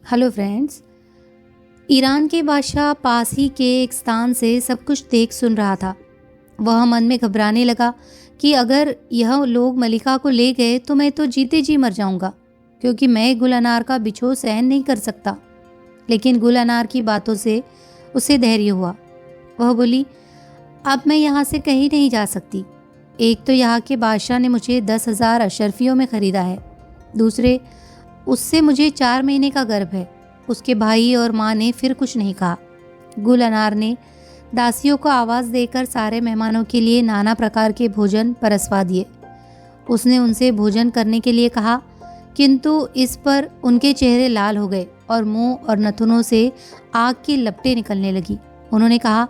Hello friends. Iran के बादशाह पास ही के एक स्थान से सब कुछ देख सुन रहा था। वह मन में घबराने लगा कि अगर यह लोग मलिका को ले गए तो मैं तो जीते जी मर जाऊंगा, क्योंकि मैं गुल अनार का बिछोह सहन नहीं कर सकता। लेकिन गुल अनार की बातों से उसे धैर्य हुआ। वह बोली, अब मैं यहाँ से कहीं नहीं जा सकती। एक तो यहाँ के बादशाह ने मुझे 10,000 अशरफियों में खरीदा है, दूसरे उससे मुझे 4 महीने का गर्भ है। उसके भाई और माँ ने फिर कुछ नहीं कहा। गुल अनार ने दासियों को आवाज़ देकर सारे मेहमानों के लिए नाना प्रकार के भोजन परसवा दिए। उसने उनसे भोजन करने के लिए कहा, किंतु इस पर उनके चेहरे लाल हो गए और मुंह और नथुनों से आग की लपटें निकलने लगी। उन्होंने कहा,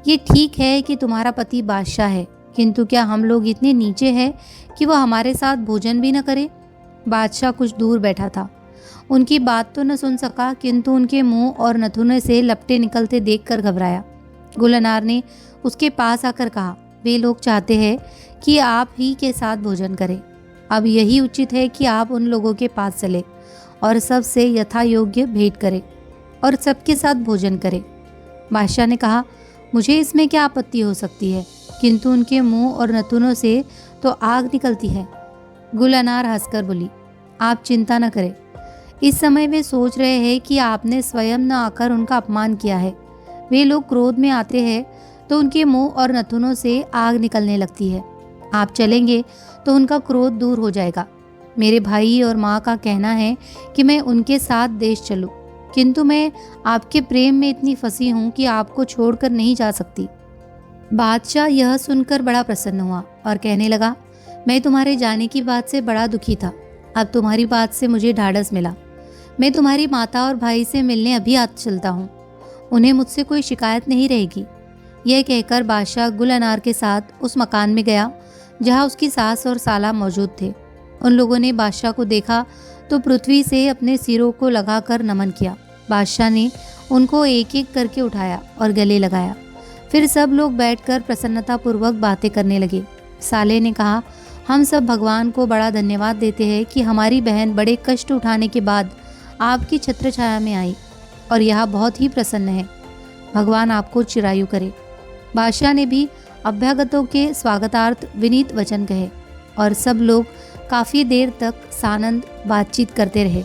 ये ठीक है कि तुम्हारा पति बादशाह है, किंतु क्या हम लोग इतने नीचे हैं कि वह हमारे साथ भोजन भी न करे। बादशाह कुछ दूर बैठा था, उनकी बात तो न सुन सका, किंतु उनके मुंह और नथुने से लपटें निकलते देखकर घबराया। गुल अनार ने उसके पास आकर कहा, वे लोग चाहते हैं कि आप ही के साथ भोजन करें। अब यही उचित है कि आप उन लोगों के पास चले और सबसे यथा योग्य भेंट करें और सबके साथ भोजन करें। बादशाह ने कहा, मुझे इसमें क्या आपत्ति हो सकती है, किंतु उनके मुंह और नथुनों से तो आग निकलती है। गुल अनार हंसकर बोली, आप चिंता न करें। इस समय वे सोच रहे हैं कि आपने स्वयं न आकर उनका अपमान किया है। वे लोग क्रोध में आते हैं तो उनके मुंह और नथुनों से आग निकलने लगती है। आप चलेंगे तो उनका क्रोध दूर हो जाएगा। मेरे भाई और माँ का कहना है कि मैं उनके साथ देश चलूं, किंतु मैं आपके प्रेम में इतनी फंसी हूँ कि आपको छोड़कर नहीं जा सकती। बादशाह यह सुनकर बड़ा प्रसन्न हुआ और कहने लगा, मैं तुम्हारे जाने की बात से बड़ा दुखी था। अब तुम्हारी बात से मुझे ढाढ़स मिला। मैं तुम्हारी माता और भाई से मिलने अभी आ चलता हूँ, उन्हें मुझसे कोई शिकायत नहीं रहेगी। यह कहकर बादशाह गुल अनार के साथ उस मकान में गया जहाँ उसकी सास और साला मौजूद थे। उन लोगों ने बादशाह को देखा तो पृथ्वी से अपने सिरों को लगाकर नमन किया। बादशाह ने उनको एक एक करके उठाया और गले लगाया। फिर सब लोग बैठकर प्रसन्नतापूर्वक बातें करने लगे। साले ने कहा, हम सब भगवान को बड़ा धन्यवाद देते हैं कि हमारी बहन बड़े कष्ट उठाने के बाद आपकी छत्र छाया में आई और यह बहुत ही प्रसन्न है। भगवान आपको चिरायु करे। बादशाह ने भी अभ्यागतों के स्वागतार्थ विनीत वचन कहे और सब लोग काफ़ी देर तक सानंद बातचीत करते रहे।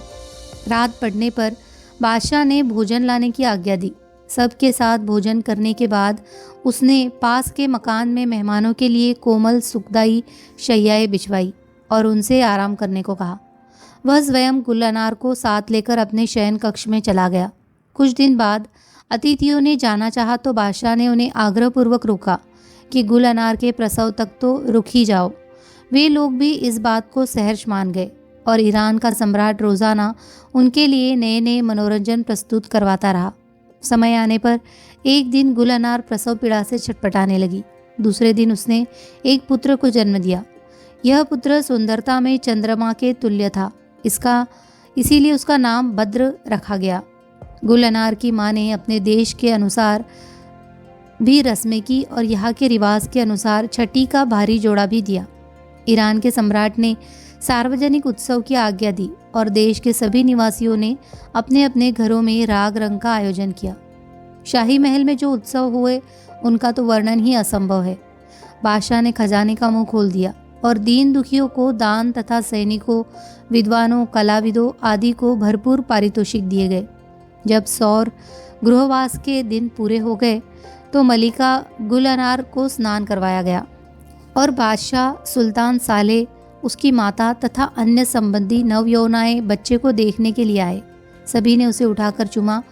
रात पड़ने पर बादशाह ने भोजन लाने की आज्ञा दी। सबके साथ भोजन करने के बाद उसने पास के मकान में मेहमानों के लिए कोमल सुखदाई शैयाएं बिछवाई और उनसे आराम करने को कहा। वह स्वयं गुल अनार को साथ लेकर अपने शयन कक्ष में चला गया। कुछ दिन बाद अतिथियों ने जाना चाहा तो बादशाह ने उन्हें आग्रहपूर्वक रोका कि गुल अनार के प्रसव तक तो रुक ही जाओ। वे लोग भी इस बात को सहर्ष मान गए और ईरान का सम्राट रोज़ाना उनके लिए नए नए मनोरंजन प्रस्तुत करवाता रहा। समय आने पर एक दिन गुल अनार प्रसव पीड़ा से छटपटाने लगी। दूसरे दिन उसने एक पुत्र को जन्म दिया। यह पुत्र सुंदरता में चंद्रमा के तुल्य था। इसीलिए उसका नाम बद्र रखा गया। गुल अनार की माँ ने अपने देश के अनुसार भी रस्में की और यहाँ के रिवाज के अनुसार छठी का भारी जोड़ा भी दिया। ईरान के सम्राट ने सार्वजनिक उत्सव की आज्ञा दी और देश के सभी निवासियों ने अपने अपने घरों में राग रंग का आयोजन किया। शाही महल में जो उत्सव हुए उनका तो वर्णन ही असंभव है। बादशाह ने खजाने का मुंह खोल दिया और दीन दुखियों को दान तथा सैनिकों, विद्वानों, कलाविदों आदि को भरपूर पारितोषिक दिए गए। जब सौर गृहवास के दिन पूरे हो गए तो मलिका गुल अनार को स्नान करवाया गया और बादशाह, सुल्तान साले, उसकी माता तथा अन्य संबंधी नवयौवनाएं बच्चे को देखने के लिए आए। सभी ने उसे उठाकर चूमा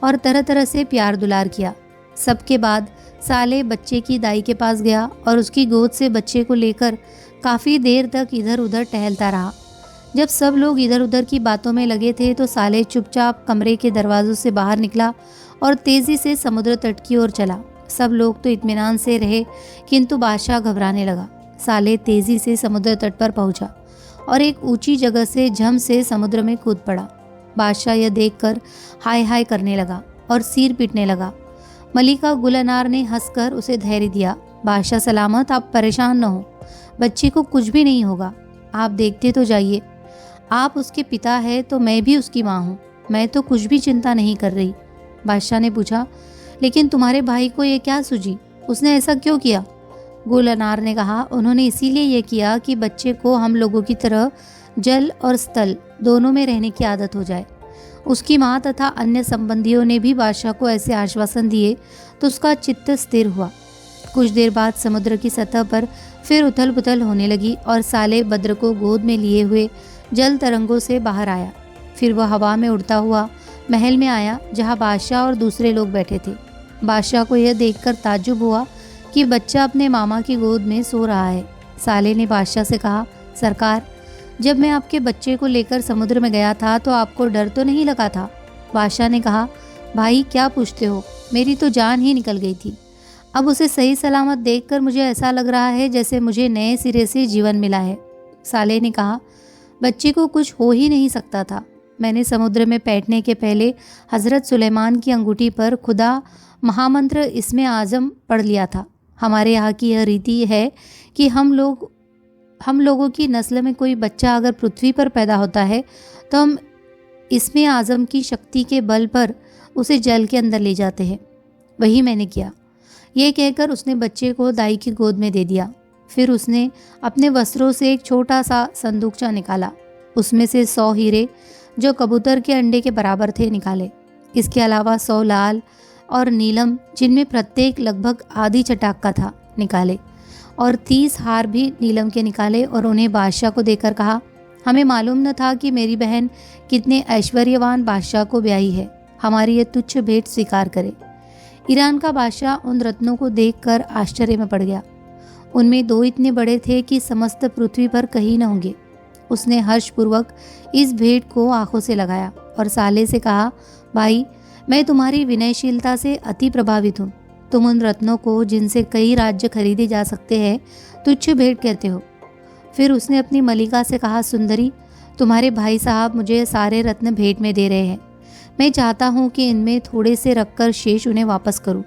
और तरह तरह से प्यार दुलार किया। सबके बाद साले बच्चे की दाई के पास गया और उसकी गोद से बच्चे को लेकर काफ़ी देर तक इधर उधर टहलता रहा। जब सब लोग इधर उधर की बातों में लगे थे तो साले चुपचाप कमरे के दरवाजों से बाहर निकला और तेज़ी से समुद्र तट की ओर चला। सब लोग तो इत्मीनान से रहे, किंतु बादशाह घबराने लगा। साले तेज़ी से समुद्र तट पर पहुंचा और एक ऊंची जगह से झम से समुद्र में कूद पड़ा। बादशाह यह देखकर हाय हाय करने लगा और सिर पीटने लगा। मलिका गुल अनार ने हंसकर उसे धैर्य दिया, बादशाह सलामत, आप परेशान न हो, बच्चे को कुछ भी नहीं होगा। आप देखते तो जाइए, आप उसके पिता है तो मैं भी उसकी माँ हूँ मैं तो कुछ भी चिंता नहीं कर रही। बादशाह ने पूछा, लेकिन तुम्हारे भाई को ये क्या सूझी? उसने ऐसा क्यों किया? गुलनार ने कहा, उन्होंने इसीलिए ये किया कि बच्चे को हम लोगों की तरह जल और स्थल दोनों में रहने की आदत हो जाए। उसकी माँ तथा अन्य संबंधियों ने भी बादशाह को ऐसे आश्वासन दिए तो उसका चित्त स्थिर हुआ। कुछ देर बाद समुद्र की सतह पर फिर उथल पुथल होने लगी और साले बद्र को गोद में लिए हुए जल तरंगों से बाहर आया। फिर वह हवा में उड़ता हुआ महल में आया जहाँ बादशाह और दूसरे लोग बैठे थे। बादशाह को यह देखकर ताज्जुब हुआ कि बच्चा अपने मामा की गोद में सो रहा है। साले ने बादशाह से कहा, सरकार, जब मैं आपके बच्चे को लेकर समुद्र में गया था तो आपको डर तो नहीं लगा था? बादशाह ने कहा, भाई क्या पूछते हो, मेरी तो जान ही निकल गई थी। अब उसे सही सलामत देखकर मुझे ऐसा लग रहा है जैसे मुझे नए सिरे से जीवन मिला है। साले ने कहा, बच्चे को कुछ हो ही नहीं सकता था। मैंने समुद्र में बैठने के पहले हज़रत सुलेमान की अंगूठी पर खुदा महामंत्र इस्मे आज़म पढ़ लिया था। हमारे यहाँ की यह रीति है कि हम लोगों की नस्ल में कोई बच्चा अगर पृथ्वी पर पैदा होता है तो हम इस्मे आज़म की शक्ति के बल पर उसे जल के अंदर ले जाते हैं। वही मैंने किया। ये कहकर उसने बच्चे को दाई की गोद में दे दिया। फिर उसने अपने वस्त्रों से एक छोटा सा संदूकचा निकाला। उसमें से 100 हीरे जो कबूतर के अंडे के बराबर थे निकाले। इसके अलावा 100 लाल और नीलम जिनमें प्रत्येक लगभग आधी चटाक का था निकाले और 30 हार भी नीलम के निकाले और उन्हें बादशाह को देकर कहा, हमें मालूम न था कि मेरी बहन कितने ऐश्वर्यवान बादशाह को ब्याही है। हमारी ये तुच्छ भेंट स्वीकार करे। ईरान का बादशाह उन रत्नों को देखकर आश्चर्य में पड़ गया। उनमें 2 इतने बड़े थे कि समस्त पृथ्वी पर कहीं न होंगे। उसने हर्षपूर्वक इस भेंट को आंखों से लगाया और साले से कहा, भाई, मैं तुम्हारी विनयशीलता से अति प्रभावित हूँ। तुम उन रत्नों को जिनसे कई राज्य खरीदे जा सकते हैं तुच्छ भेंट कहते हो। फिर उसने अपनी मलिका से कहा, सुंदरी, तुम्हारे भाई साहब मुझे सारे रत्न भेंट में दे रहे हैं। मैं चाहता हूँ कि इनमें थोड़े से रखकर शेष उन्हें वापस करूँ,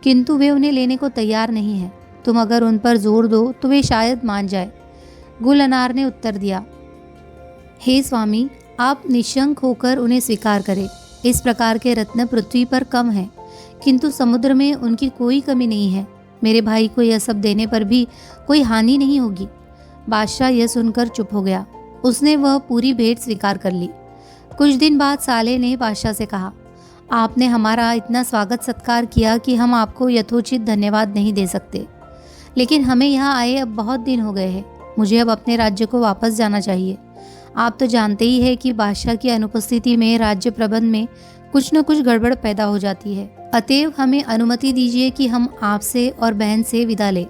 किंतु वे उन्हें लेने को तैयार नहीं हैं। तुम अगर उन पर जोर दो तो वे शायद मान जाए। गुलनार ने उत्तर दिया, हे स्वामी, आप निशंक होकर उन्हें स्वीकार करें। इस प्रकार के रत्न पृथ्वी पर कम हैं, किंतु समुद्र में उनकी कोई कमी नहीं है। मेरे भाई को यह सब देने पर भी कोई हानि नहीं होगी। बादशाह यह सुनकर चुप हो गया। उसने वह पूरी भेंट स्वीकार कर ली। कुछ दिन बाद साले ने बादशाह से कहा, आपने हमारा इतना स्वागत सत्कार किया कि हम आपको यथोचित धन्यवाद नहीं दे सकते, लेकिन हमें यहाँ आए अब बहुत दिन हो गए हैं। मुझे अब अपने राज्य को वापस जाना चाहिए। आप तो जानते ही हैं कि बादशाह की अनुपस्थिति में राज्य प्रबंध में कुछ न कुछ गड़बड़ पैदा हो जाती है। अतएव हमें अनुमति दीजिए कि हम आपसे और बहन से विदा लें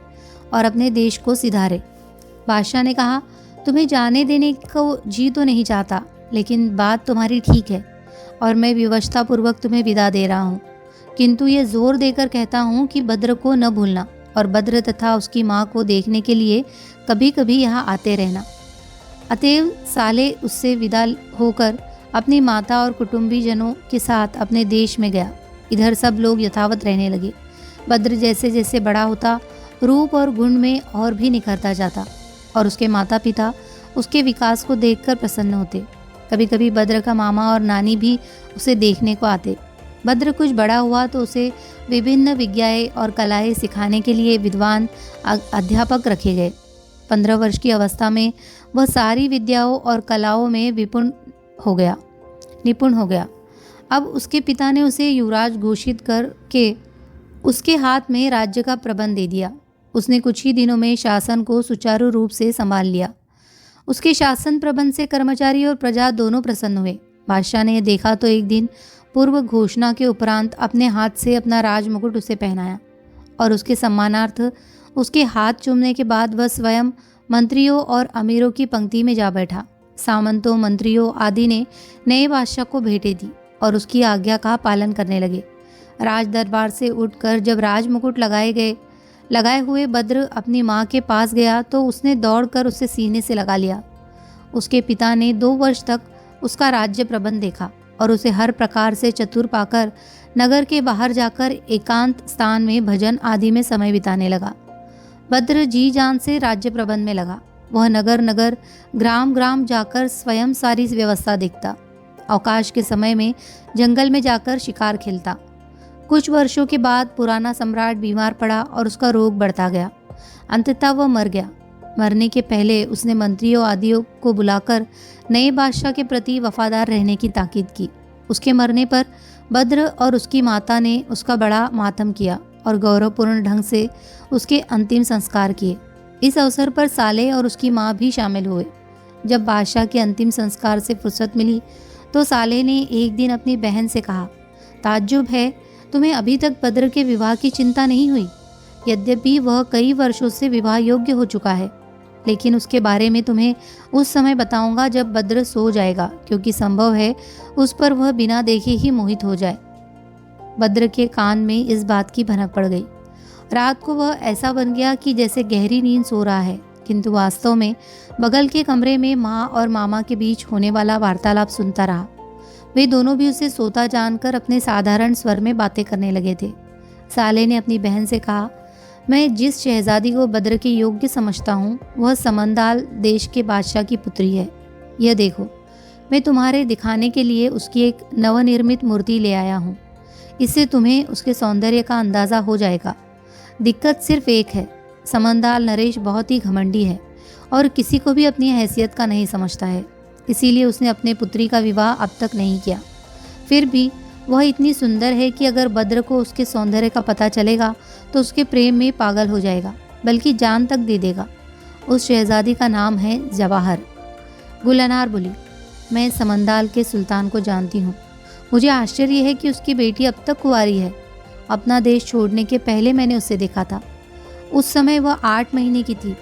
और अपने देश को सिधारें। बादशाह ने कहा, तुम्हें जाने देने को जी तो नहीं चाहता, लेकिन बात तुम्हारी ठीक है और मैं विवशतापूर्वक तुम्हें विदा दे रहा हूँ, किंतु ये जोर देकर कहता हूँ कि बद्र को न भूलना और बद्र तथा उसकी माँ को देखने के लिए कभी कभी यहाँ आते रहना। अतएव साले उससे विदा होकर अपनी माता और कुटुंबीजनों के साथ अपने देश में गया। इधर सब लोग यथावत रहने लगे। बद्र जैसे जैसे बड़ा होता, रूप और गुण में और भी निखरता जाता और उसके माता पिता उसके विकास को देखकर प्रसन्न होते। कभी कभी बद्र का मामा और नानी भी उसे देखने को आते। बद्र कुछ बड़ा हुआ तो उसे विभिन्न विज्ञाएं और कलाएं सिखाने के लिए विद्वान अध्यापक रखे गए। 15 वर्ष की अवस्था में वह सारी विद्याओं और कलाओं में निपुण हो गया। अब उसके पिता ने उसे युवराज घोषित करके उसके हाथ में राज्य का प्रबंध दे दिया। उसने कुछ ही दिनों में शासन को सुचारू रूप से संभाल लिया। उसके शासन प्रबंध से कर्मचारी और प्रजा दोनों प्रसन्न हुए। बादशाह ने देखा तो एक दिन पूर्व घोषणा के उपरांत अपने हाथ से अपना राजमुकुट उसे पहनाया और उसके सम्मानार्थ उसके हाथ चूमने के बाद वह स्वयं मंत्रियों और अमीरों की पंक्ति में जा बैठा। सामंतों, मंत्रियों आदि ने नए बादशाह को भेंटें दी और उसकी आज्ञा का पालन करने लगे। राज दरबार से उठकर जब राजमुकुट लगाए हुए बद्र अपनी माँ के पास गया तो उसने दौड़कर उसे सीने से लगा लिया। उसके पिता ने 2 वर्ष तक उसका राज्य प्रबंध देखा और उसे हर प्रकार से चतुर पाकर नगर के बाहर जाकर एकांत स्थान में भजन आदि में समय बिताने लगा। बद्र जी जान से राज्य प्रबंध में लगा। वह नगर नगर, ग्राम ग्राम जाकर स्वयं सारी व्यवस्था देखता अवकाश के समय में जंगल में जाकर शिकार खेलता। कुछ वर्षों के बाद पुराना सम्राट बीमार पड़ा और उसका रोग बढ़ता गया। अंततः वह मर गया। मरने के पहले उसने मंत्रियों आदियों को बुलाकर नए बादशाह के प्रति वफादार रहने की ताकीद की। उसके मरने पर बद्र और उसकी माता ने उसका बड़ा मातम किया और गौरवपूर्ण ढंग से उसके अंतिम संस्कार किए। इस अवसर पर सालेह और उसकी माँ भी शामिल हुए। जब बादशाह के अंतिम संस्कार से फुर्सत मिली तो सालेह ने एक दिन अपनी बहन से कहा, ताज्जुब है, तुम्हें अभी तक बद्र के विवाह की चिंता नहीं हुई। यद्यपि वह कई वर्षों से विवाह योग्य हो चुका है, लेकिन उसके बारे में तुम्हें उस समय बताऊंगा जब बद्र सो जाएगा, क्योंकि संभव है उस पर वह बिना देखे ही मोहित हो जाए। बद्र के कान में इस बात की भनक पड़ गई। रात को वह ऐसा बन गया कि जैसे गहरी नींद सो रहा है, किंतु वास्तव में बगल के कमरे में माँ और मामा के बीच होने वाला वार्तालाप सुनता रहा। वे दोनों भी उसे सोता जानकर अपने साधारण स्वर में बातें करने लगे थे। सालेह ने अपनी बहन से कहा, मैं जिस शहजादी को बद्र के योग्य समझता हूँ वह समंदाल देश के बादशाह की पुत्री है। यह देखो, मैं तुम्हारे दिखाने के लिए उसकी एक नवनिर्मित मूर्ति ले आया हूँ। इससे तुम्हें उसके सौंदर्य का अंदाज़ा हो जाएगा। दिक्कत सिर्फ एक है, समंदाल नरेश बहुत ही घमंडी है और किसी को भी अपनी हैसियत का नहीं समझता है। इसीलिए उसने अपने पुत्री का विवाह अब तक नहीं किया। फिर भी वह इतनी सुंदर है कि अगर बद्र को उसके सौंदर्य का पता चलेगा तो उसके प्रेम में पागल हो जाएगा, बल्कि जान तक दे देगा। उस शहजादी का नाम है जवाहर। गुलनार बोली, मैं समंदाल के सुल्तान को जानती हूँ। मुझे आश्चर्य है कि उसकी बेटी अब तक कुंवारी है। अपना देश छोड़ने के पहले मैंने उसे देखा था। उस समय वह 8 महीने की थी।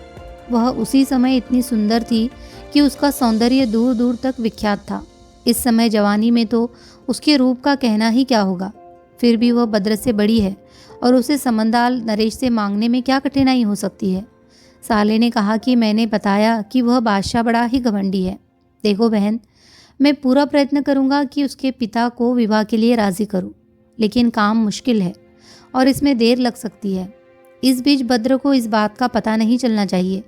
वह उसी समय इतनी सुंदर थी कि उसका सौंदर्य दूर दूर तक विख्यात था। इस समय जवानी में तो उसके रूप का कहना ही क्या होगा। फिर भी वह बद्र से बड़ी है और उसे समंदाल नरेश से मांगने में क्या कठिनाई हो सकती है। साले ने कहा कि मैंने बताया कि वह बादशाह बड़ा ही घमंडी है। देखो बहन, मैं पूरा प्रयत्न करूंगा कि उसके पिता को विवाह के लिए राजी करूं, लेकिन काम मुश्किल है और इसमें देर लग सकती है। इस बीच बद्र को इस बात का पता नहीं चलना चाहिए,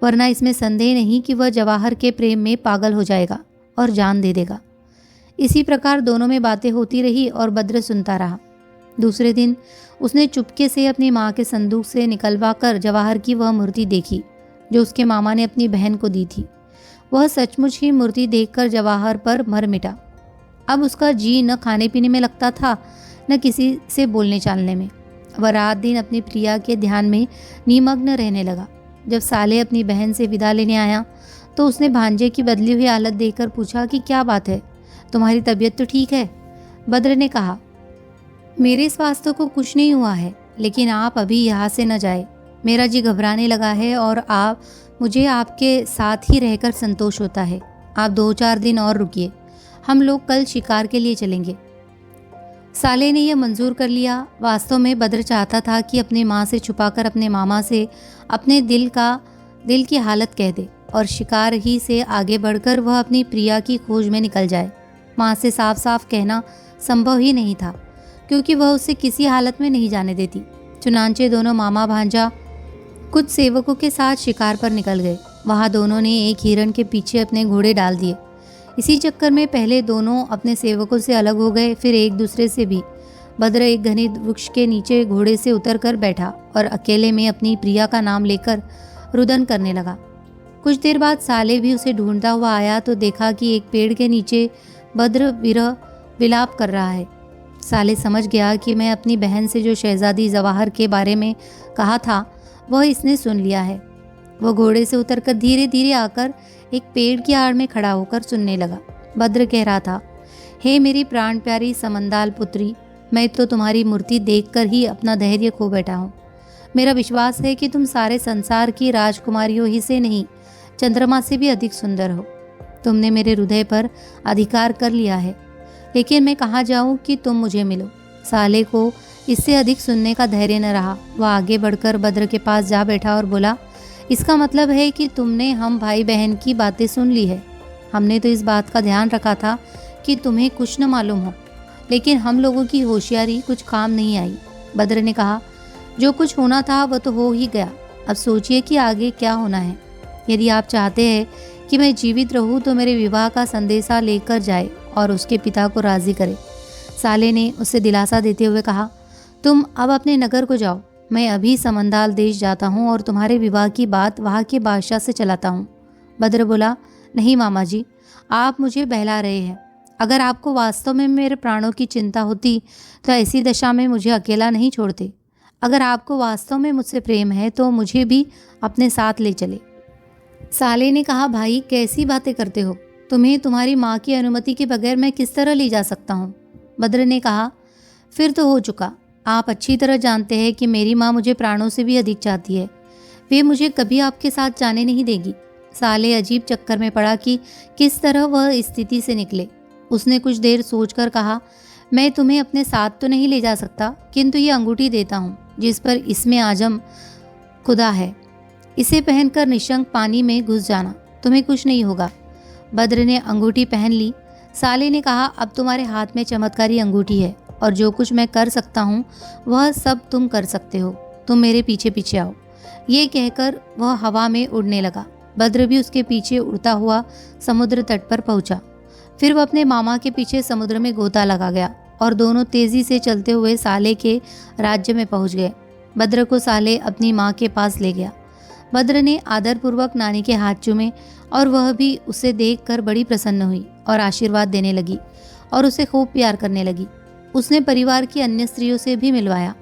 वरना इसमें संदेह नहीं कि वह जवाहर के प्रेम में पागल हो जाएगा और जान दे देगा। इसी प्रकार दोनों में बातें होती रही और बद्र सुनता रहा। दूसरे दिन उसने चुपके से अपनी माँ के संदूक से निकलवा कर जवाहर की वह मूर्ति देखी जो उसके मामा ने अपनी बहन को दी थी। वह सचमुच ही मूर्ति देखकर जवाहर पर मर मिटा। अब उसका जी न खाने पीने में लगता था, न किसी से बोलने चालने में। वह रात दिन अपनी प्रिया के ध्यान में निमग्न रहने लगा। जब सालेह अपनी बहन से विदा लेने आया तो उसने भांजे की बदली हुई हालत देखकर पूछा कि क्या बात है, तुम्हारी तबीयत तो ठीक है? बद्र ने कहा, मेरे स्वास्थ्य को कुछ नहीं हुआ है, लेकिन आप अभी यहाँ से न जाए। मेरा जी घबराने लगा है और मुझे आपके साथ ही रहकर संतोष होता है। आप 2-4 दिन और रुकिए, हम लोग कल शिकार के लिए चलेंगे। सालेह ने यह मंजूर कर लिया। वास्तव में बद्र चाहता था कि अपने माँ से छुपाकर अपने मामा से अपने दिल की हालत कह दे और शिकार ही से आगे बढ़कर वह अपनी प्रिया की खोज में निकल जाए। माँ से साफ साफ कहना संभव ही नहीं था, क्योंकि वह उसे किसी हालत में नहीं जाने देती। चुनांचे दोनों मामा भांजा कुछ सेवकों के साथ शिकार पर निकल गए। वहाँ दोनों ने एक हिरण के पीछे अपने घोड़े डाल दिए। इसी चक्कर में पहले दोनों अपने सेवकों से अलग हो गए, फिर एक दूसरे से भी। बद्र एक घने वृक्ष के नीचे घोड़े से उतर कर बैठा और अकेले में अपनी प्रिया का नाम लेकर रुदन करने लगा। कुछ देर बाद सालेह भी उसे ढूंढता हुआ आया तो देखा कि एक पेड़ के नीचे बद्र विरह विलाप कर रहा है। सालेह समझ गया कि मैं अपनी बहन से जो शहजादी जवाहर के बारे में कहा था वह इसने सुन लिया है। वह घोड़े से उतरकर धीरे धीरे आकर एक पेड़ की आड़ में खड़ा होकर सुनने लगा। बद्र कह रहा था, हे मेरी प्राण प्यारी समंदाल पुत्री, मैं तो तुम्हारी मूर्ति देखकर ही अपना धैर्य खो बैठा हूँ। मेरा विश्वास है कि तुम सारे संसार की राजकुमारियों ही से नहीं, चंद्रमा से भी अधिक सुंदर हो। तुमने मेरे हृदय पर अधिकार कर लिया है, लेकिन मैं कहाँ जाऊँ कि तुम मुझे मिलो। साले को इससे अधिक सुनने का धैर्य न रहा। वह आगे बढ़कर बद्र के पास जा बैठा और बोला, इसका मतलब है कि तुमने हम भाई बहन की बातें सुन ली है। हमने तो इस बात का ध्यान रखा था कि तुम्हें कुछ न मालूम हो, लेकिन हम लोगों की होशियारी कुछ काम नहीं आई। बद्र ने कहा, जो कुछ होना था वह तो हो ही गया। अब सोचिए कि आगे क्या होना है। यदि आप चाहते हैं कि मैं जीवित रहूं तो मेरे विवाह का संदेशा लेकर जाए और उसके पिता को राज़ी करे। साले ने उसे दिलासा देते हुए कहा, तुम अब अपने नगर को जाओ, मैं अभी समंदाल देश जाता हूँ और तुम्हारे विवाह की बात वहाँ के बादशाह से चलाता हूँ। बद्र बोला, नहीं मामा जी, आप मुझे बहला रहे हैं। अगर आपको वास्तव में मेरे प्राणों की चिंता होती तो ऐसी दशा में मुझे अकेला नहीं छोड़ते। अगर आपको वास्तव में मुझसे प्रेम है तो मुझे भी अपने साथ ले चले। साले ने कहा, भाई कैसी बातें करते हो, तुम्हें तुम्हारी माँ की अनुमति के बगैर मैं किस तरह ले जा सकता हूँ। बद्र ने कहा, फिर तो हो चुका। आप अच्छी तरह जानते हैं कि मेरी माँ मुझे प्राणों से भी अधिक चाहती है। वे मुझे कभी आपके साथ जाने नहीं देगी। साले अजीब चक्कर में पड़ा कि किस तरह वह स्थिति से निकले। उसने कुछ देर सोचकर कहा, मैं तुम्हें अपने साथ तो नहीं ले जा सकता, किंतु ये अंगूठी देता हूँ जिस पर इसमें आजम खुदा है। इसे पहनकर निशंक पानी में घुस जाना, तुम्हें कुछ नहीं होगा। बद्र ने अंगूठी पहन ली। साले ने कहा, अब तुम्हारे हाथ में चमत्कारी अंगूठी है और जो कुछ मैं कर सकता हूँ वह सब तुम कर सकते हो। तुम मेरे पीछे पीछे आओ। ये कहकर वह हवा में उड़ने लगा। बद्र भी उसके पीछे उड़ता हुआ समुद्र तट पर पहुंचा। फिर वह अपने मामा के पीछे समुद्र में गोता लगा गया और दोनों तेजी से चलते हुए साले के राज्य में पहुंच गए। बद्र को साले अपनी माँ के पास ले गया। बद्र ने आदरपूर्वक नानी के हाथ चूमे और वह भी उसे देखकर बड़ी प्रसन्न हुई और आशीर्वाद देने लगी और उसे खूब प्यार करने लगी। उसने परिवार की अन्य स्त्रियों से भी मिलवाया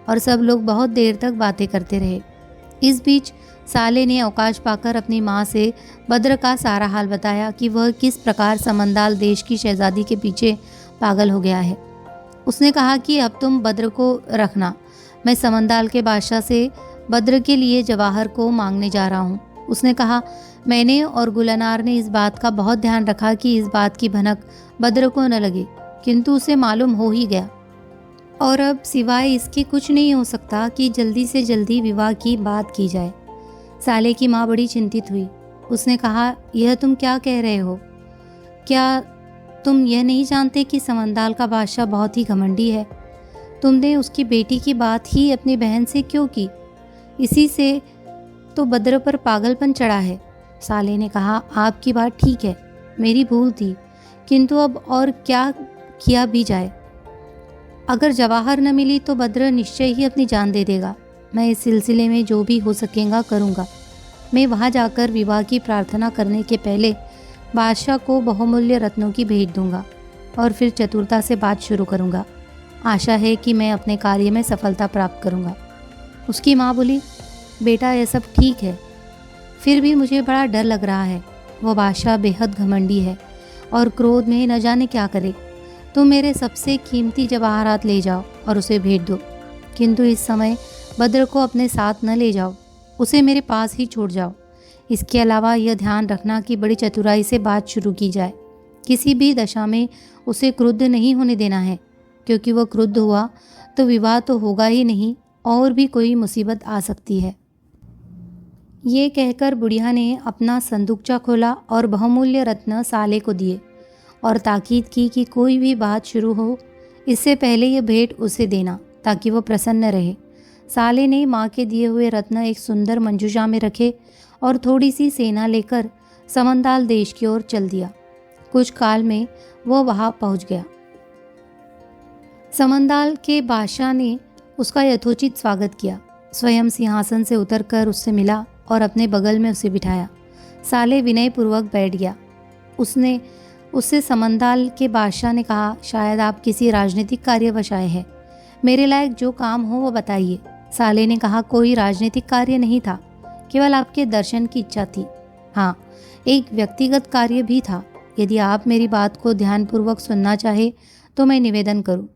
और सब लोग बहुत देर तक बातें करते रहे। इस बीच साले ने अवकाश पाकर अपनी माँ से बद्र का सारा हाल बताया कि वह किस प्रकार समंदाल देश की शहजादी के पीछे पागल हो गया है। उसने कहा कि अब तुम बद्र को रखना, मैं समंदाल के बादशाह से बद्र के लिए जवाहर को मांगने जा रहा हूँ। उसने कहा, मैंने और गुलनार ने इस बात का बहुत ध्यान रखा कि इस बात की भनक बद्र को न लगे, किंतु उसे मालूम हो ही गया और अब सिवाय इसके कुछ नहीं हो सकता कि जल्दी से जल्दी विवाह की बात की जाए। साले की माँ बड़ी चिंतित हुई। उसने कहा, यह तुम क्या कह रहे हो? क्या तुम यह नहीं जानते कि समंदाल का बादशाह बहुत ही घमंडी है? तुमने उसकी बेटी की बात ही अपनी बहन से क्यों की? इसी से तो बद्र पर पागलपन चढ़ा है। साले ने कहा, आपकी बात ठीक है, मेरी भूल थी, किंतु अब और क्या किया भी जाए। अगर जवाहर न मिली तो बद्र निश्चय ही अपनी जान दे देगा। मैं इस सिलसिले में जो भी हो सकेगा करूँगा। मैं वहाँ जाकर विवाह की प्रार्थना करने के पहले बादशाह को बहुमूल्य रत्नों की भेंट दूंगा और फिर चतुरता से बात शुरू करूँगा। आशा है कि मैं अपने कार्य में सफलता प्राप्त करूँगा। उसकी माँ बोली, बेटा यह सब ठीक है, फिर भी मुझे बड़ा डर लग रहा है। वह बादशाह बेहद घमंडी है और क्रोध में न जाने क्या करे। तुम मेरे सबसे कीमती जवाहरात ले जाओ और उसे भेंट दो, किंतु इस समय बद्र को अपने साथ न ले जाओ, उसे मेरे पास ही छोड़ जाओ। इसके अलावा यह ध्यान रखना कि बड़ी चतुराई से बात शुरू की जाए। किसी भी दशा में उसे क्रुद्ध नहीं होने देना है, क्योंकि वह क्रुद्ध हुआ तो विवाह तो होगा ही नहीं और भी कोई मुसीबत आ सकती है। ये कहकर बुढ़िया ने अपना संदूकचा खोला और बहुमूल्य रत्न साले को दिए और ताकीद की कि कोई भी बात शुरू हो इससे पहले यह भेंट उसे देना ताकि वह प्रसन्न रहे। साले ने माँ के दिए हुए रत्न एक सुंदर मंजूषा में रखे और थोड़ी सी सेना लेकर समंदाल देश की ओर चल दिया। कुछ काल में वह वहाँ पहुँच गया। समंदाल के बादशाह ने उसका यथोचित स्वागत किया। स्वयं सिंहासन से उतरकर उससे मिला और अपने बगल में उसे बिठाया। साले विनयपूर्वक बैठ गया। उससे समंदाल के बादशाह ने कहा, शायद आप किसी राजनीतिक कार्यवश आए हैं। मेरे लायक जो काम हो वो बताइए। साले ने कहा, कोई राजनीतिक कार्य नहीं था, केवल आपके दर्शन की इच्छा थी। हाँ, एक व्यक्तिगत कार्य भी था। यदि आप मेरी बात को ध्यानपूर्वक सुनना चाहे तो मैं निवेदन करूं।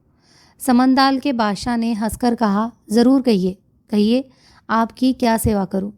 समंदाल के बादशाह ने हंसकर कहा, ज़रूर कहिए, कहिए आपकी क्या सेवा करूं।